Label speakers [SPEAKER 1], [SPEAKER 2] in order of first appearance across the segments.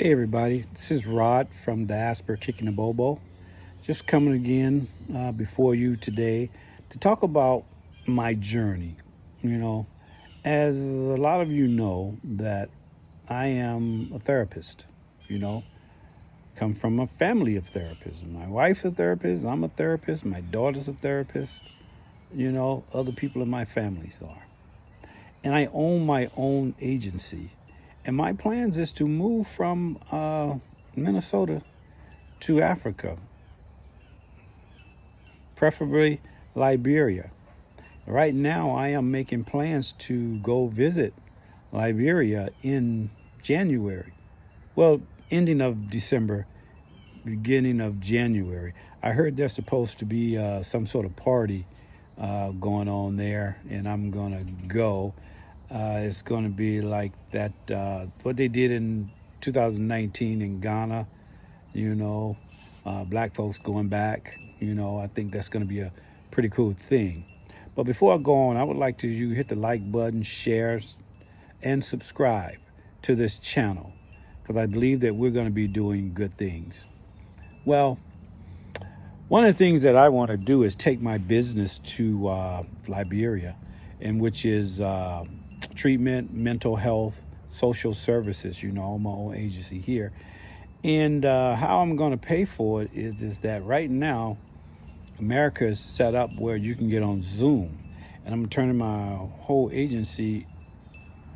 [SPEAKER 1] Hey everybody, this is Rod from Diaspora Kicking the Bobo. Just coming again before you today to talk about my journey. You know, as a lot of you know, that I am a therapist. You know, come from a family of therapists. My wife's a therapist. I'm a therapist. My daughter's a therapist. Other people in my family are. And I own my own agency. And my plans is to move from Minnesota to Africa, preferably Liberia. Right now, I am making plans to go visit Liberia in January. Well, ending of December, beginning of January. I heard there's supposed to be some sort of party going on there, and I'm going to go. It's going to be like that, what they did in 2019 in Ghana, black folks going back. I think that's going to be a pretty cool thing. But before I go on, I would like to you hit the like button, share, and subscribe to this channel because I believe that we're going to be doing good things. Well, one of the things that I want to do is take my business to Liberia, and which is treatment, mental health, social services. My own agency here. And how I'm going to pay for it is that right now, America is set up where you can get on Zoom. And I'm turning my whole agency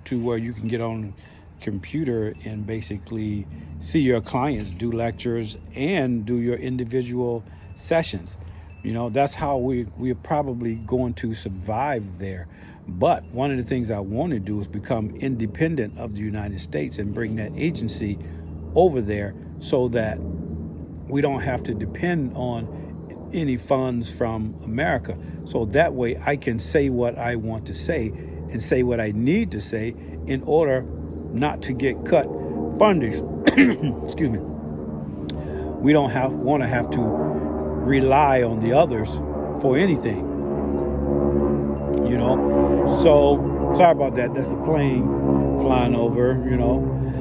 [SPEAKER 1] to where you can get on computer and basically see your clients, do lectures, and do your individual sessions. That's how we're probably going to survive there. But one of the things I want to do is become independent of the United States and bring that agency over there so that we don't have to depend on any funds from America. So that way I can say what I want to say and say what I need to say in order not to get cut funding. Excuse me. We don't want to have to rely on the others for anything. So sorry about that. That's a plane flying over.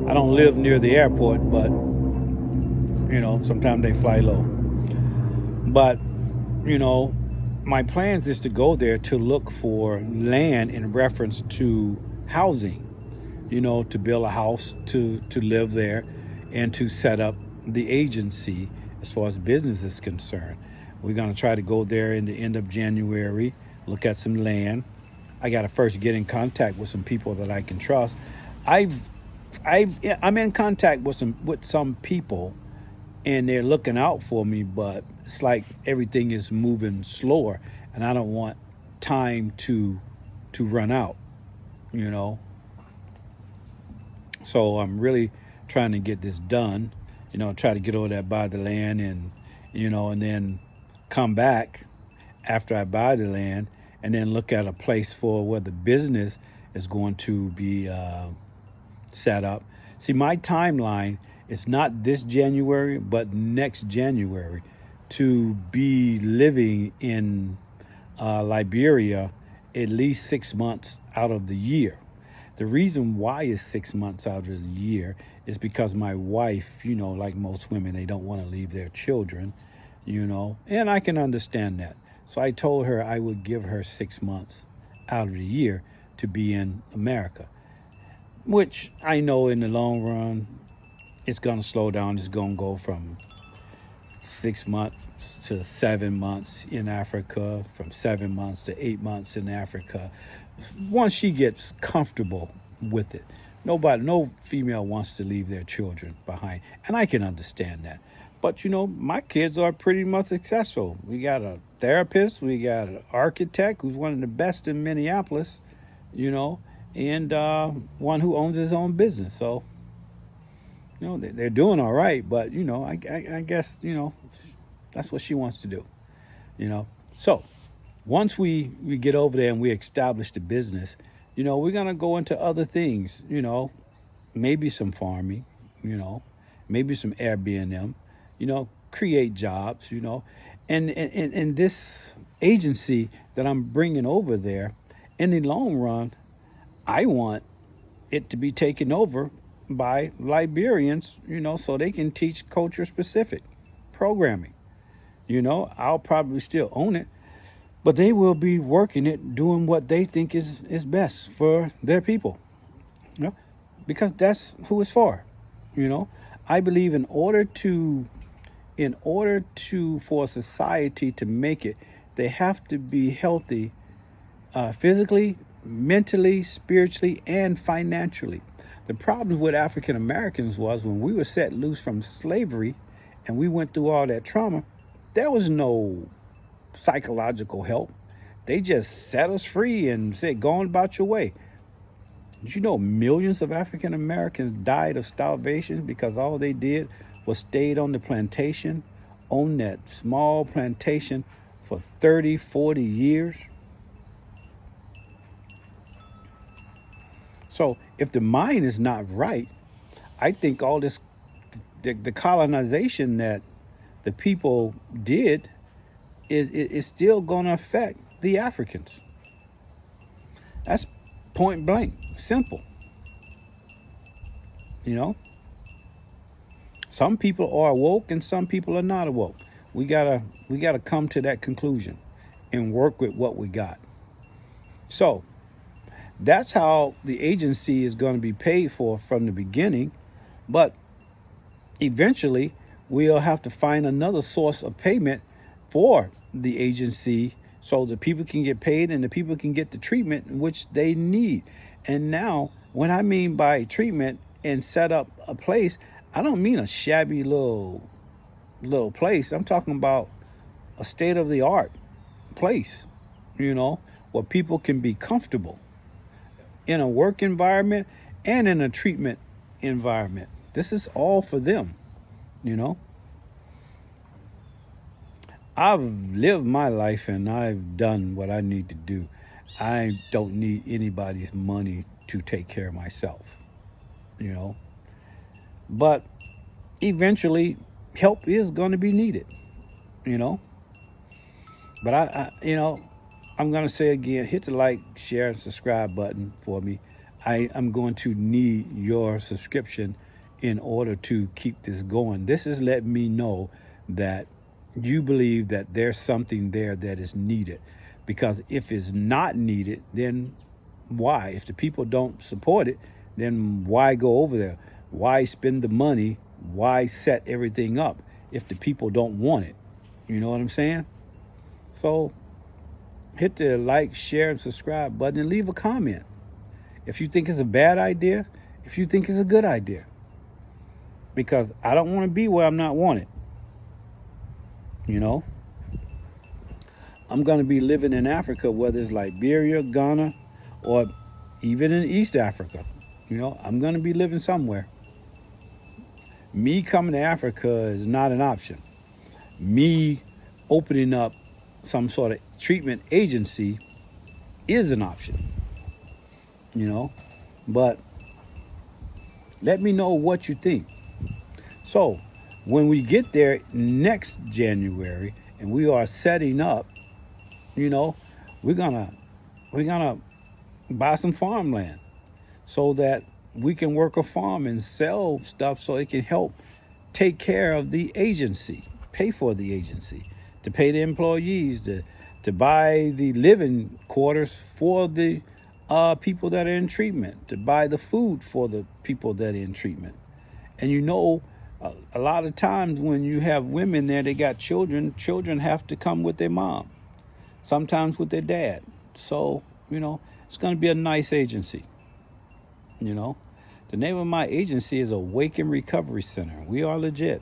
[SPEAKER 1] I don't live near the airport, but sometimes they fly low. But my plans is to go there to look for land in reference to housing. To build a house to live there, and to set up the agency as far as business is concerned. We're going to try to go there in the end of January, look at some land. I got to first get in contact with some people that I can trust. I'm in contact with some people, and they're looking out for me, but it's like everything is moving slower, and I don't want time to run out. So I'm really trying to get this done. Try to get over there, buy the land, and and then come back after I buy the land, and then look at a place for where the business is going to be set up. See, my timeline is not this January, but next January to be living in Liberia at least 6 months out of the year. The reason why it's 6 months out of the year is because my wife, like most women, they don't want to leave their children, and I can understand that. So I told her I would give her 6 months out of the year to be in America, which I know in the long run, it's going to slow down. It's going to go from 6 months to 7 months in Africa, from 7 months to 8 months in Africa. Once she gets comfortable with it, no female wants to leave their children behind, and I can understand that. But my kids are pretty much successful. We got a therapist, we got an architect who's one of the best in Minneapolis, and one who owns his own business. So they're doing all right. But I guess that's what she wants to do. So once we get over there and we establish the business, we're going to go into other things, maybe some farming, maybe some Airbnb, create jobs, and this agency that I'm bringing over there, in the long run, I want it to be taken over by Liberians, so they can teach culture specific programming. I'll probably still own it, but they will be working it, doing what they think is best for their people. You know, because that's who it's for. You know, I believe in order to for society to make it, they have to be healthy, physically, mentally, spiritually, and financially. The problem with African Americans was when we were set loose from slavery and we went through all that trauma, there was no psychological help. They just set us free and said, go on about your way. Did you know millions of African Americans died of starvation because all they did was stayed on the plantation, on that small plantation for 30, 40 years? So if the mind is not right, I think all this, the colonization that the people did is still going to affect the Africans. That's point blank, simple. Some people are awoke and some people are not awoke. We gotta come to that conclusion and work with what we got. So that's how the agency is going to be paid for from the beginning, but eventually we'll have to find another source of payment for the agency so the people can get paid and the people can get the treatment which they need. And now, when I mean by treatment and set up a place, I don't mean a shabby little place. I'm talking about a state-of-the-art place, where people can be comfortable in a work environment and in a treatment environment. This is all for them, I've lived my life and I've done what I need to do. I don't need anybody's money to take care of myself, But eventually, help is going to be needed, But I'm going to say again, hit the like, share, and subscribe button for me. I'm going to need your subscription in order to keep this going. This is letting me know that you believe that there's something there that is needed. Because if it's not needed, then why? If the people don't support it, then why go over there? Why spend the money? Why set everything up if the people don't want it? You know what I'm saying? So hit the like, share, and subscribe button and leave a comment. If you think it's a bad idea, if you think it's a good idea. Because I don't want to be where I'm not wanted. I'm going to be living in Africa, whether it's Liberia, Ghana, or even in East Africa. I'm going to be living somewhere. Me coming to Africa is not an option. Me opening up some sort of treatment agency is an option. But let me know what you think. So when we get there next January and we are setting up, we're gonna buy some farmland so that we can work a farm and sell stuff so it can help take care of the agency, pay for the agency, to pay the employees, to buy the living quarters for the people that are in treatment, to buy the food for the people that are in treatment. And a lot of times when you have women there, they got children have to come with their mom, sometimes with their dad. So, it's going to be a nice agency. The name of my agency is Awaken Recovery Center. We are legit.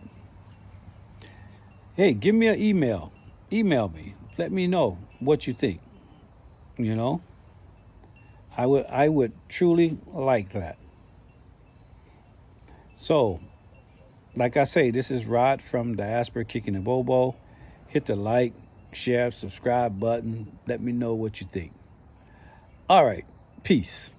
[SPEAKER 1] Hey, give me an email. Email me. Let me know what you think. I would truly like that. So, like I say, this is Rod from Diaspora Kicking the Bobo. Hit the like, share, subscribe button. Let me know what you think. All right. Peace.